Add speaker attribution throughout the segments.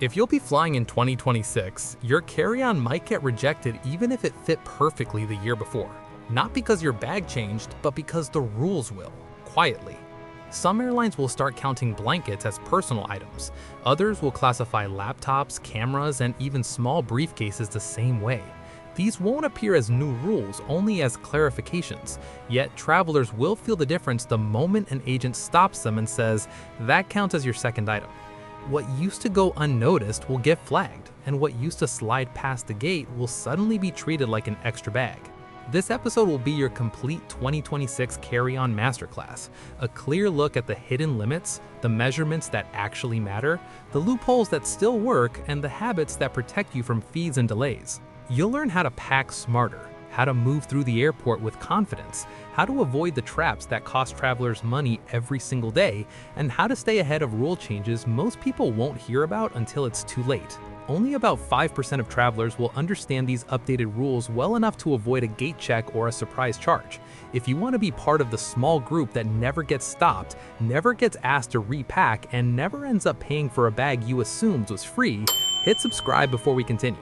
Speaker 1: If you'll be flying in 2026, your carry-on might get rejected even if it fit perfectly the year before. Not because your bag changed, but because the rules will, quietly. Some airlines will start counting blankets as personal items. Others will classify laptops, cameras, and even small briefcases the same way. These won't appear as new rules, only as clarifications. Yet travelers will feel the difference the moment an agent stops them and says, "That counts as your second item." What used to go unnoticed will get flagged, and what used to slide past the gate will suddenly be treated like an extra bag. This episode will be your complete 2026 carry-on masterclass, a clear look at the hidden limits, the measurements that actually matter, the loopholes that still work, and the habits that protect you from fees and delays. You'll learn how to pack smarter, how to move through the airport with confidence, how to avoid the traps that cost travelers money every single day, and how to stay ahead of rule changes most people won't hear about until it's too late. Only about 5% of travelers will understand these updated rules well enough to avoid a gate check or a surprise charge. If you want to be part of the small group that never gets stopped, never gets asked to repack, and never ends up paying for a bag you assumed was free, hit subscribe before we continue.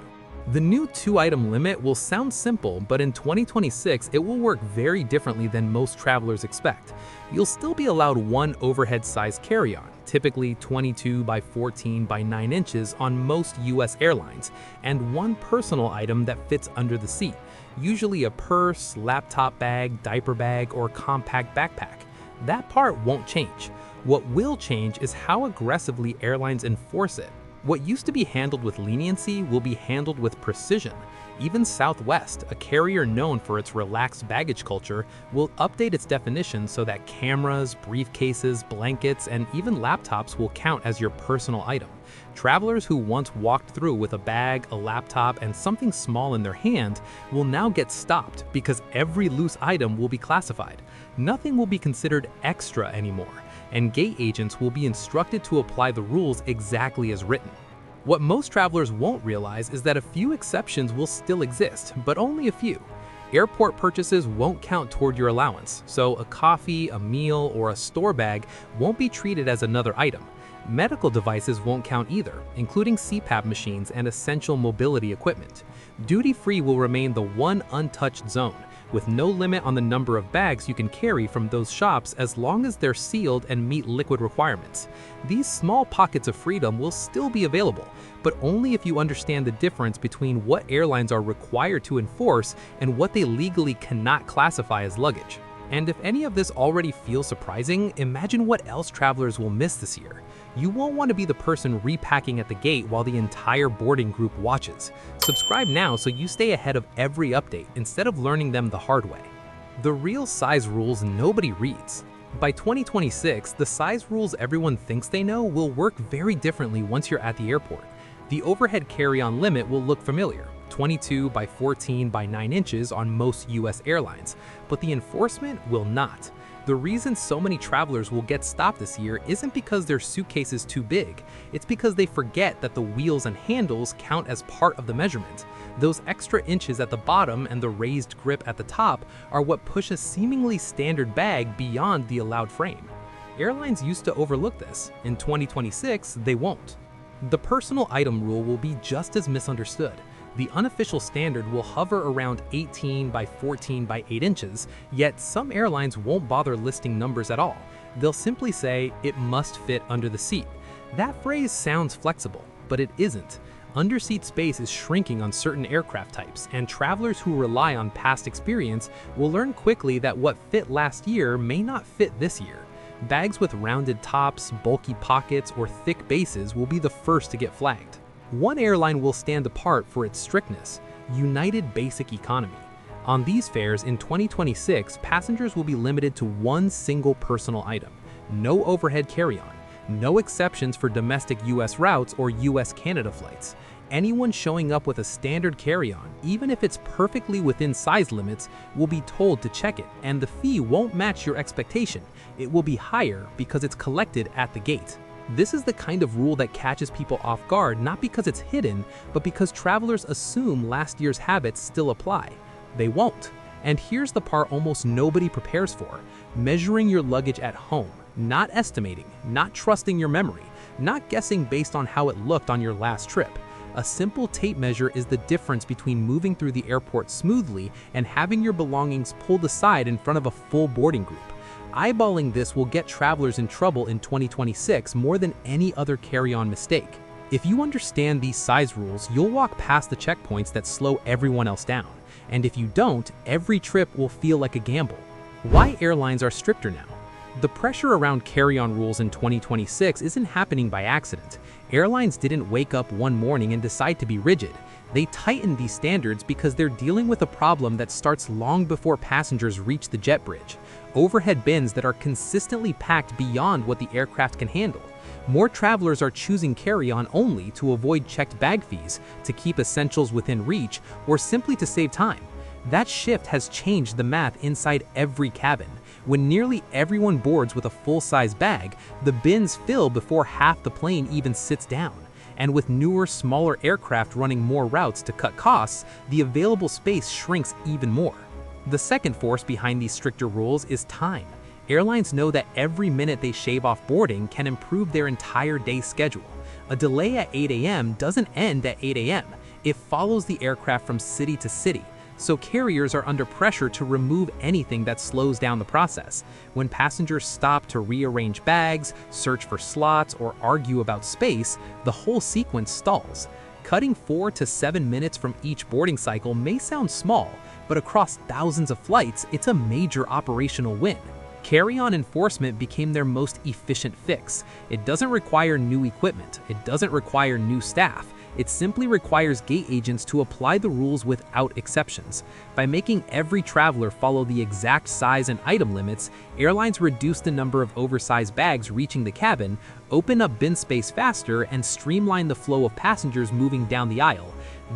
Speaker 1: The new 2-item limit will sound simple, but in 2026, it will work very differently than most travelers expect. You'll still be allowed one overhead-sized carry-on, typically 22 by 14 by 9 inches on most US airlines, and one personal item that fits under the seat, usually a purse, laptop bag, diaper bag, or compact backpack. That part won't change. What will change is how aggressively airlines enforce it. What used to be handled with leniency will be handled with precision. Even Southwest, a carrier known for its relaxed baggage culture, will update its definition so that cameras, briefcases, blankets, and even laptops will count as your personal item. Travelers who once walked through with a bag, a laptop, and something small in their hand will now get stopped because every loose item will be classified. Nothing will be considered extra anymore, and gate agents will be instructed to apply the rules exactly as written. What most travelers won't realize is that a few exceptions will still exist, but only a few. Airport purchases won't count toward your allowance, so a coffee, a meal, or a store bag won't be treated as another item. Medical devices won't count either, including CPAP machines and essential mobility equipment. Duty-free will remain the one untouched zone, with no limit on the number of bags you can carry from those shops as long as they're sealed and meet liquid requirements. These small pockets of freedom will still be available, but only if you understand the difference between what airlines are required to enforce and what they legally cannot classify as luggage. And if any of this already feels surprising, imagine what else travelers will miss this year. You won't want to be the person repacking at the gate while the entire boarding group watches. Subscribe now so you stay ahead of every update instead of learning them the hard way. The real size rules nobody reads. By 2026, the size rules everyone thinks they know will work very differently once you're at the airport. The overhead carry-on limit will look familiar, 22 by 14 by 9 inches on most US airlines, but the enforcement will not. The reason so many travelers will get stopped this year isn't because their suitcase is too big, it's because they forget that the wheels and handles count as part of the measurement. Those extra inches at the bottom and the raised grip at the top are what push a seemingly standard bag beyond the allowed frame. Airlines used to overlook this. In 2026, they won't. The personal item rule will be just as misunderstood. The unofficial standard will hover around 18 by 14 by 8 inches, yet some airlines won't bother listing numbers at all. They'll simply say, "It must fit under the seat." That phrase sounds flexible, but it isn't. Underseat space is shrinking on certain aircraft types, and travelers who rely on past experience will learn quickly that what fit last year may not fit this year. Bags with rounded tops, bulky pockets, or thick bases will be the first to get flagged. One airline will stand apart for its strictness: United Basic Economy. On these fares in 2026, passengers will be limited to one single personal item. No overhead carry-on. No exceptions for domestic US routes or US-Canada flights. Anyone showing up with a standard carry-on, even if it's perfectly within size limits, will be told to check it, and the fee won't match your expectation. It will be higher because it's collected at the gate. This is the kind of rule that catches people off guard, not because it's hidden, but because travelers assume last year's habits still apply. They won't. And here's the part almost nobody prepares for: measuring your luggage at home. Not estimating, not trusting your memory, not guessing based on how it looked on your last trip. A simple tape measure is the difference between moving through the airport smoothly and having your belongings pulled aside in front of a full boarding group. Eyeballing this will get travelers in trouble in 2026 more than any other carry-on mistake. If you understand these size rules, you'll walk past the checkpoints that slow everyone else down. And if you don't, every trip will feel like a gamble. Why airlines are stricter now? The pressure around carry-on rules in 2026 isn't happening by accident. Airlines didn't wake up one morning and decide to be rigid. They tightened these standards because they're dealing with a problem that starts long before passengers reach the jet bridge. Overhead bins that are consistently packed beyond what the aircraft can handle. More travelers are choosing carry-on only to avoid checked bag fees, to keep essentials within reach, or simply to save time. That shift has changed the math inside every cabin. When nearly everyone boards with a full-size bag, the bins fill before half the plane even sits down. And with newer, smaller aircraft running more routes to cut costs, the available space shrinks even more. The second force behind these stricter rules is time. Airlines know that every minute they shave off boarding can improve their entire day's schedule. A delay at 8 a.m. doesn't end at 8 a.m. It follows the aircraft from city to city. So carriers are under pressure to remove anything that slows down the process. When passengers stop to rearrange bags, search for slots, or argue about space, the whole sequence stalls. Cutting 4 to 7 minutes from each boarding cycle may sound small, but across thousands of flights, it's a major operational win. Carry-on enforcement became their most efficient fix. It doesn't require new equipment. It doesn't require new staff. It simply requires gate agents to apply the rules without exceptions. By making every traveler follow the exact size and item limits, airlines reduce the number of oversized bags reaching the cabin, open up bin space faster, and streamline the flow of passengers moving down the aisle.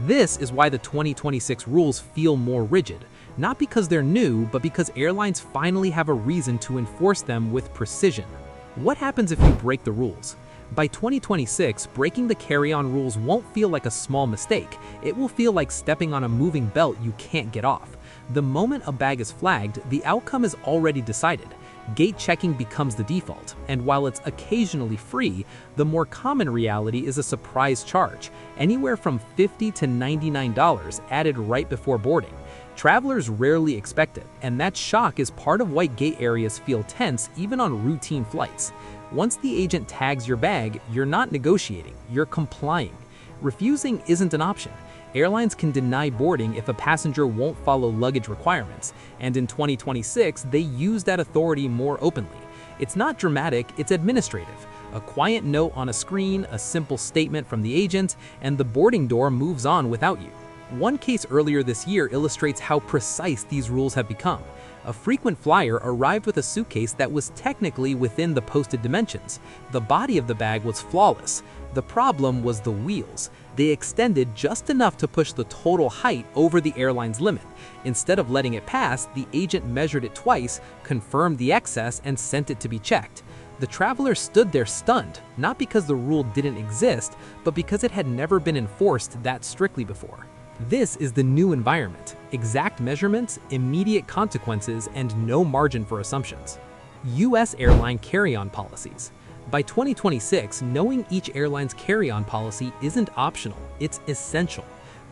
Speaker 1: This is why the 2026 rules feel more rigid. Not because they're new, but because airlines finally have a reason to enforce them with precision. What happens if you break the rules? By 2026, breaking the carry-on rules won't feel like a small mistake. It will feel like stepping on a moving belt you can't get off. The moment a bag is flagged, the outcome is already decided. Gate checking becomes the default, and while it's occasionally free, the more common reality is a surprise charge, anywhere from $50 to $99 added right before boarding. Travelers rarely expect it, and that shock is part of why gate areas feel tense even on routine flights. Once the agent tags your bag, you're not negotiating, you're complying. Refusing isn't an option. Airlines can deny boarding if a passenger won't follow luggage requirements, and in 2026, they use that authority more openly. It's not dramatic, it's administrative. A quiet note on a screen, a simple statement from the agent, and the boarding door moves on without you. One case earlier this year illustrates how precise these rules have become. A frequent flyer arrived with a suitcase that was technically within the posted dimensions. The body of the bag was flawless. The problem was the wheels. They extended just enough to push the total height over the airline's limit. Instead of letting it pass, the agent measured it twice, confirmed the excess, and sent it to be checked. The traveler stood there stunned, not because the rule didn't exist, but because it had never been enforced that strictly before. This is the new environment: exact measurements, immediate consequences, and no margin for assumptions. U.S. airline carry-on policies. By 2026, knowing each airline's carry-on policy isn't optional, it's essential.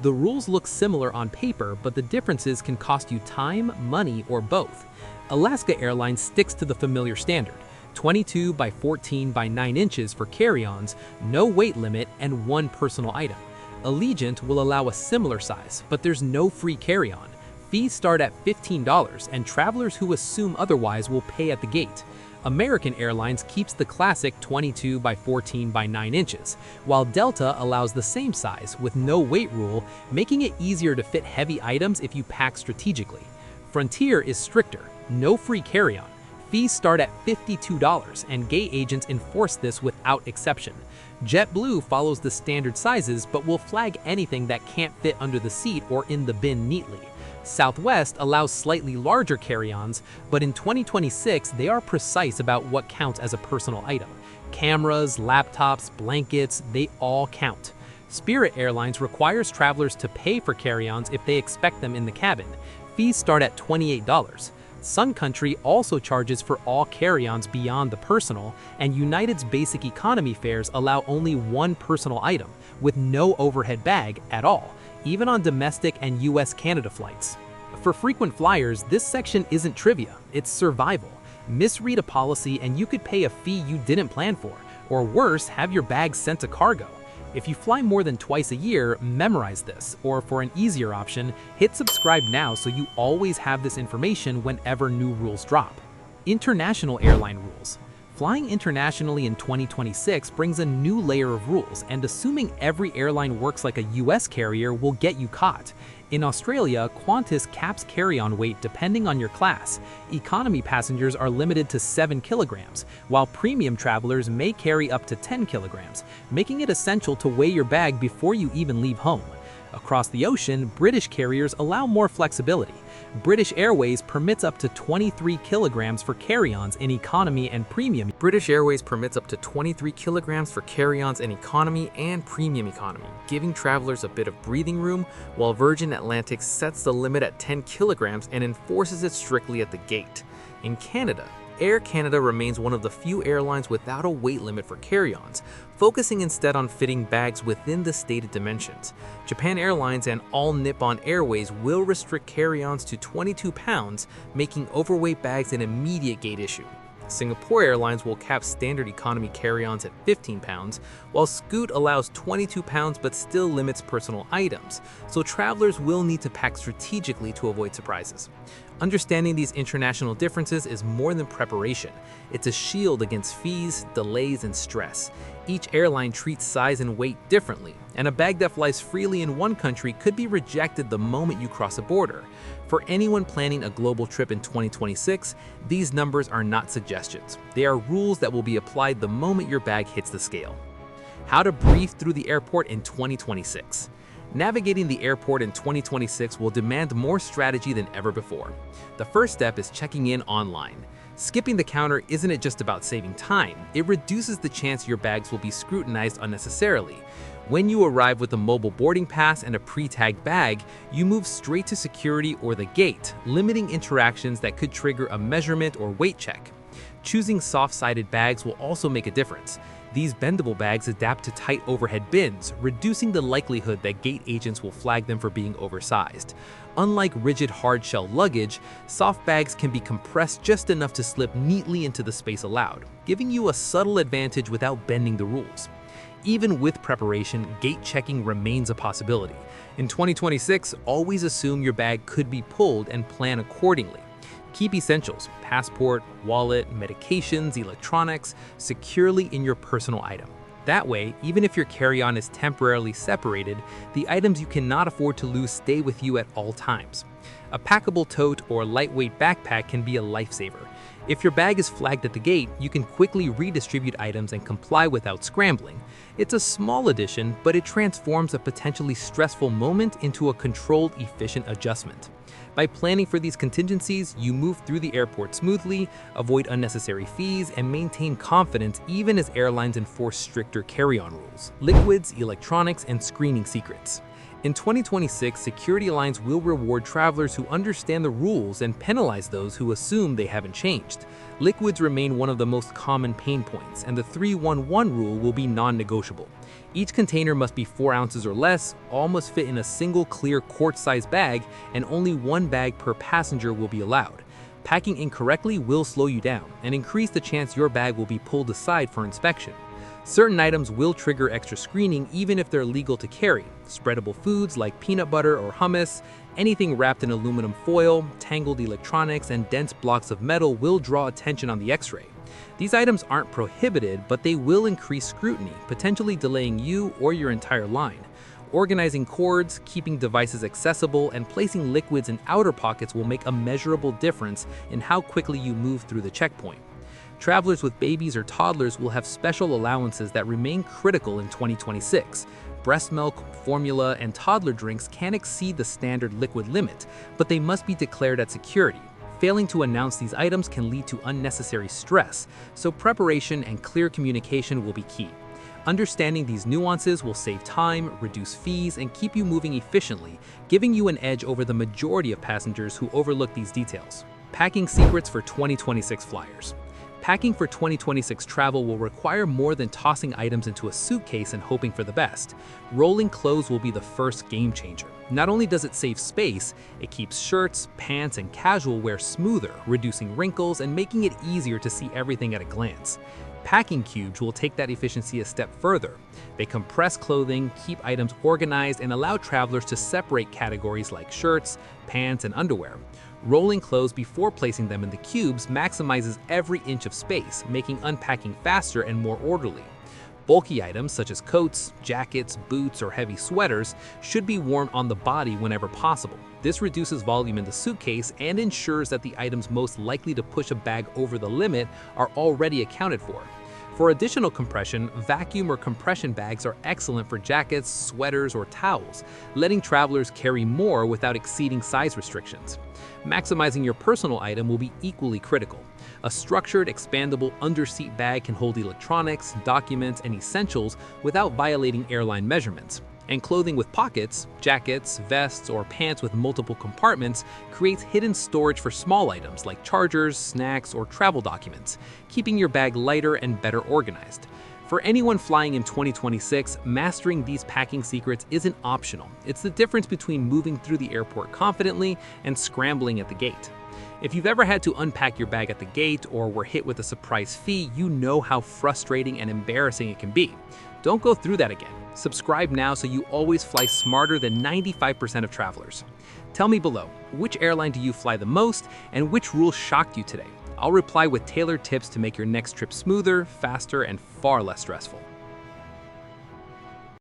Speaker 1: The rules look similar on paper, but the differences can cost you time, money, or both. Alaska Airlines sticks to the familiar standard: 22 by 14 by 9 inches for carry-ons, no weight limit, and one personal item. Allegiant will allow a similar size, but there's no free carry-on. Fees start at $15, and travelers who assume otherwise will pay at the gate. American Airlines keeps the classic 22 by 14 by 9 inches, while Delta allows the same size with no weight rule, making it easier to fit heavy items if you pack strategically. Frontier is stricter: no free carry-on. Fees start at $52, and gate agents enforce this without exception. JetBlue follows the standard sizes but will flag anything that can't fit under the seat or in the bin neatly. Southwest allows slightly larger carry-ons, but in 2026 they are precise about what counts as a personal item. Cameras, laptops, blankets, they all count. Spirit Airlines requires travelers to pay for carry-ons if they expect them in the cabin. Fees start at $28.
Speaker 2: Sun Country also charges for all carry-ons beyond the personal, and United's basic economy fares allow only one personal item, with no overhead bag at all, even on domestic and US-Canada flights. For frequent flyers, this section isn't trivia, it's survival. Misread a policy and you could pay a fee you didn't plan for, or worse, have your bags sent to cargo. If you fly more than twice a year, memorize this, or for an easier option, hit subscribe now so you always have this information whenever new rules drop. International airline rules. Flying internationally in 2026 brings a new layer of rules, and assuming every airline works like a US carrier will get you caught. In Australia, Qantas caps carry-on weight depending on your class. Economy passengers are limited to 7 kilograms, while premium travelers may carry up to 10 kilograms, making it essential to weigh your bag before you even leave home. Across the ocean, British carriers allow more flexibility. British Airways permits up to 23 kilograms for carry-ons in economy and premium.
Speaker 1: British Airways permits up to 23 kilograms for carry-ons in economy and premium economy, giving travelers a bit of breathing room, while Virgin Atlantic sets the limit at 10 kilograms and enforces it strictly at the gate. In Canada, Air Canada remains one of the few airlines without a weight limit for carry-ons, focusing instead on fitting bags within the stated dimensions. Japan Airlines and all Nippon Airways will restrict carry-ons to 22 pounds, making overweight bags an immediate gate issue. Singapore Airlines will cap standard economy carry-ons at 15 pounds, while Scoot allows 22 pounds but still limits personal items, so travelers will need to pack strategically to avoid surprises. Understanding these international differences is more than preparation. It's a shield against fees, delays, and stress. Each airline treats size and weight differently, and a bag that flies freely in one country could be rejected the moment you cross a border. For anyone planning a global trip in 2026, these numbers are not suggestions. They are rules that will be applied the moment your bag hits the scale. How to breathe through the airport in 2026. Navigating the airport in 2026 will demand more strategy than ever before. The first step is checking in online. Skipping the counter isn't just about saving time, it reduces the chance your bags will be scrutinized unnecessarily. When you arrive with a mobile boarding pass and a pre-tagged bag, you move straight to security or the gate, limiting interactions that could trigger a measurement or weight check. Choosing soft-sided bags will also make a difference. These bendable bags adapt to tight overhead bins, reducing the likelihood that gate agents will flag them for being oversized. Unlike rigid hard-shell luggage, soft bags can be compressed just enough to slip neatly into the space allowed, giving you a subtle advantage without bending the rules. Even with preparation, gate checking remains a possibility. In 2026, always assume your bag could be pulled and plan accordingly. Keep essentials, passport, wallet, medications, electronics, securely in your personal item. That way, even if your carry-on is temporarily separated, the items you cannot afford to lose stay with you at all times. A packable tote or lightweight backpack can be a lifesaver. If your bag is flagged at the gate, you can quickly redistribute items and comply without scrambling. It's a small addition, but it transforms a potentially stressful moment into a controlled, efficient adjustment. By planning for these contingencies, you move through the airport smoothly, avoid unnecessary fees, and maintain confidence even as airlines enforce stricter carry-on rules. Liquids, electronics, and screening secrets. In 2026, security lines will reward travelers who understand the rules and penalize those who assume they haven't changed. Liquids remain one of the most common pain points, and the 3-1-1 rule will be non-negotiable. Each container must be 4 ounces or less, all must fit in a single clear quart-sized bag, and only one bag per passenger will be allowed. Packing incorrectly will slow you down and increase the chance your bag will be pulled aside for inspection. Certain items will trigger extra screening even if they're legal to carry. Spreadable foods like peanut butter or hummus, anything wrapped in aluminum foil, tangled electronics, and dense blocks of metal will draw attention on the X-ray. These items aren't prohibited, but they will increase scrutiny, potentially delaying you or your entire line. Organizing cords, keeping devices accessible, and placing liquids in outer pockets will make a measurable difference in how quickly you move through the checkpoint. Travelers with babies or toddlers will have special allowances that remain critical in 2026. Breast milk, formula, and toddler drinks can exceed the standard liquid limit, but they must be declared at security. Failing to announce these items can lead to unnecessary stress, so preparation and clear communication will be key. Understanding these nuances will save time, reduce fees, and keep you moving efficiently, giving you an edge over the majority of passengers who overlook these details.
Speaker 2: Packing secrets for 2026 flyers. Packing for 2026 travel will require more than tossing items into a suitcase and hoping for the best. Rolling clothes will be the first game changer. Not only does it save space, it keeps shirts, pants, and casual wear smoother, reducing wrinkles and making it easier to see everything at a glance. Packing cubes will take that efficiency a step further. They compress clothing, keep items organized, and allow travelers to separate categories like shirts, pants, and underwear. Rolling clothes before placing them in the cubes maximizes every inch of space, making unpacking faster and more orderly. Bulky items such as coats, jackets, boots, or heavy sweaters should be worn on the body whenever possible. This reduces volume in the suitcase and ensures that the items most likely to push a bag over the limit are already accounted for. For additional compression, vacuum or compression bags are excellent for jackets, sweaters, or towels, letting travelers carry more without exceeding size restrictions. Maximizing your personal item will be equally critical. A structured, expandable underseat bag can hold electronics, documents, and essentials without violating airline measurements. And clothing with pockets, jackets, vests, or pants with multiple compartments creates hidden storage for small items like chargers, snacks, or travel documents, keeping your bag lighter and better organized. For anyone flying in 2026, mastering these packing secrets isn't optional. It's the difference between moving through the airport confidently and scrambling at the gate. If you've ever had to unpack your bag at the gate or were hit with a surprise fee, you know how frustrating and embarrassing it can be. Don't go through that again. Subscribe now so you always fly smarter than 95% of travelers. Tell me below, which airline do you fly the most and which rule shocked you today? I'll reply with tailored tips to make your next trip smoother, faster, and far less stressful.